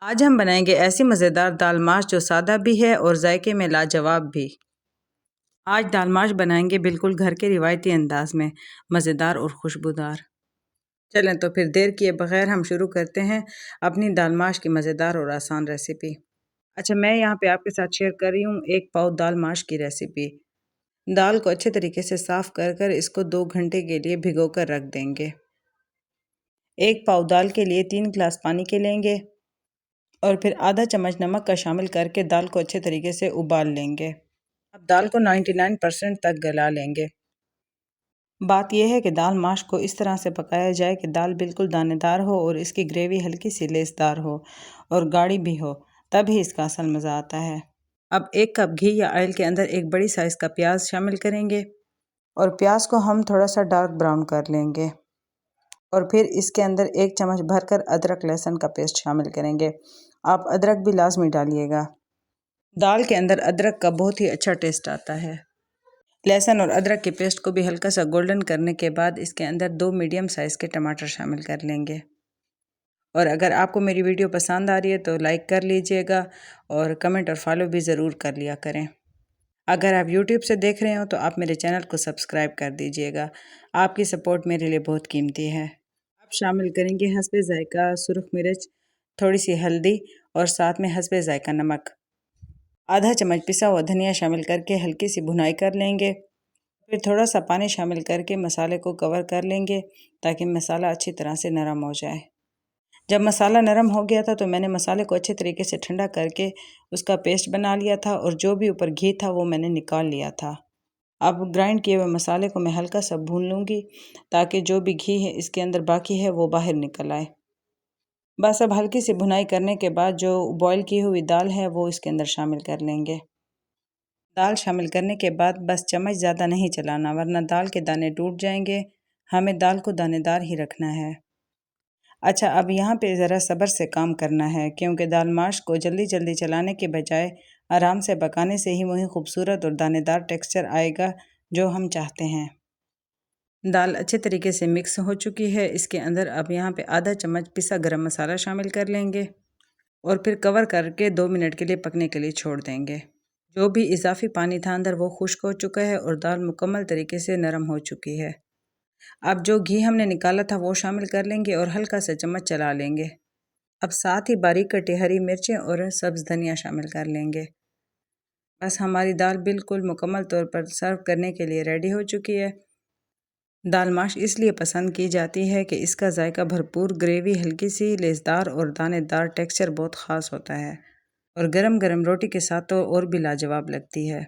आज हम बनाएंगे ऐसी मज़ेदार दाल माश जो सादा भी है और जायके में लाजवाब भी। आज दाल माश बनाएंगे बिल्कुल घर के रिवायती अंदाज में, मज़ेदार और खुशबूदार। चलें तो फिर देर किए बगैर हम शुरू करते हैं अपनी दाल माश की मज़ेदार और आसान रेसिपी। अच्छा, मैं यहाँ पे आपके साथ शेयर कर रही हूँ 1 पाव दाल माश की रेसिपी। दाल को अच्छे तरीके से साफ़ कर कर इसको 2 घंटे के लिए भिगो कर रख देंगे। 1 पाव दाल के लिए 3 गिलास पानी के लेंगे और फिर आधा चम्मच नमक का शामिल करके दाल को अच्छे तरीके से उबाल लेंगे। अब दाल को 99% तक गला लेंगे। बात यह है कि दाल माश को इस तरह से पकाया जाए कि दाल बिल्कुल दानेदार हो और इसकी ग्रेवी हल्की सी लेसदार हो और गाढ़ी भी हो, तभी इसका असल मज़ा आता है। अब 1 कप घी या ऑयल के अंदर एक बड़ी साइज़ का प्याज शामिल करेंगे और प्याज को हम थोड़ा सा डार्क ब्राउन कर लेंगे और फिर इसके अंदर 1 चम्मच भरकर अदरक लहसुन का पेस्ट शामिल करेंगे। आप अदरक भी लाजमी डालिएगा। दाल के अंदर अदरक का बहुत ही अच्छा टेस्ट आता है। लहसुन और अदरक के पेस्ट को भी हल्का सा गोल्डन करने के बाद इसके अंदर 2 मीडियम साइज़ के टमाटर शामिल कर लेंगे। और अगर आपको मेरी वीडियो पसंद आ रही है तो लाइक कर लीजिएगा और कमेंट और फॉलो भी ज़रूर कर लिया करें। अगर आप यूट्यूब से देख रहे हो तो आप मेरे चैनल को सब्सक्राइब कर दीजिएगा। आपकी सपोर्ट मेरे लिए बहुत कीमती है। अब शामिल करेंगे हस्बे ज़ायका सुरख मिर्च, थोड़ी सी हल्दी और साथ में हस्बे ज़ायका नमक। आधा चम्मच पिसा हुआ धनिया शामिल करके हल्की सी भुनाई कर लेंगे। फिर थोड़ा सा पानी शामिल करके मसाले को कवर कर लेंगे ताकि मसाला अच्छी तरह से नरम हो जाए। जब मसाला नरम हो गया था तो मैंने मसाले को अच्छे तरीके से ठंडा करके उसका पेस्ट बना लिया था और जो भी ऊपर घी था वो मैंने निकाल लिया था। अब ग्राइंड किए हुए मसाले को मैं हल्का सा भून लूँगी ताकि जो भी घी है इसके अंदर बाकी है वो बाहर निकल आए। बस अब हल्की सी भुनाई करने के बाद जो बॉईल की हुई दाल है वो इसके अंदर शामिल कर लेंगे। दाल शामिल करने के बाद बस चम्मच ज़्यादा नहीं चलाना वरना दाल के दाने टूट जाएंगे। हमें दाल को दानेदार ही रखना है। अच्छा, अब यहाँ पे ज़रा सब्र से काम करना है क्योंकि दाल माश को जल्दी जल्दी चलाने के बजाय आराम से पकाने से ही वही खूबसूरत और दानेदार टेक्सचर आएगा जो हम चाहते हैं। दाल अच्छे तरीके से मिक्स हो चुकी है। इसके अंदर अब यहाँ पे आधा चम्मच पिसा गरम मसाला शामिल कर लेंगे और फिर कवर करके 2 मिनट के लिए पकने के लिए छोड़ देंगे। जो भी इजाफी पानी था अंदर वो खुश्क हो चुका है और दाल मुकम्मल तरीके से नरम हो चुकी है। अब जो घी हमने निकाला था वो शामिल कर लेंगे और हल्का सा चम्मच चला लेंगे। अब साथ ही बारीक कटी हरी मिर्चें और सब्ज़ धनिया शामिल कर लेंगे। बस हमारी दाल बिल्कुल मुकम्मल तौर पर सर्व करने के लिए रेडी हो चुकी है। दाल माश इसलिए पसंद की जाती है कि इसका जायका भरपूर, ग्रेवी हल्की सी लेसदार और दानेदार टेक्सचर बहुत ख़ास होता है और गरम गरम रोटी के साथ तो और भी लाजवाब लगती है।